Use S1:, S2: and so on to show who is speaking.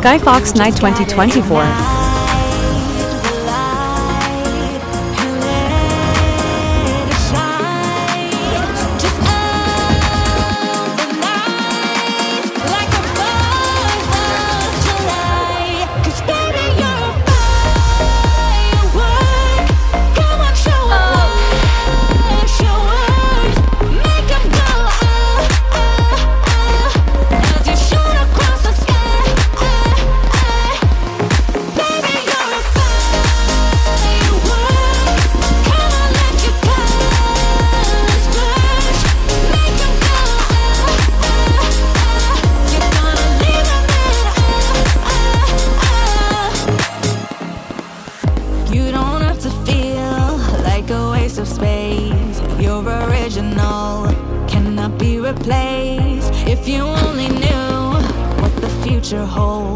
S1: Fawke's Night 2024.
S2: You don't have to feel like a waste of space. You're original, cannot be replaced. If you only knew what the future holds.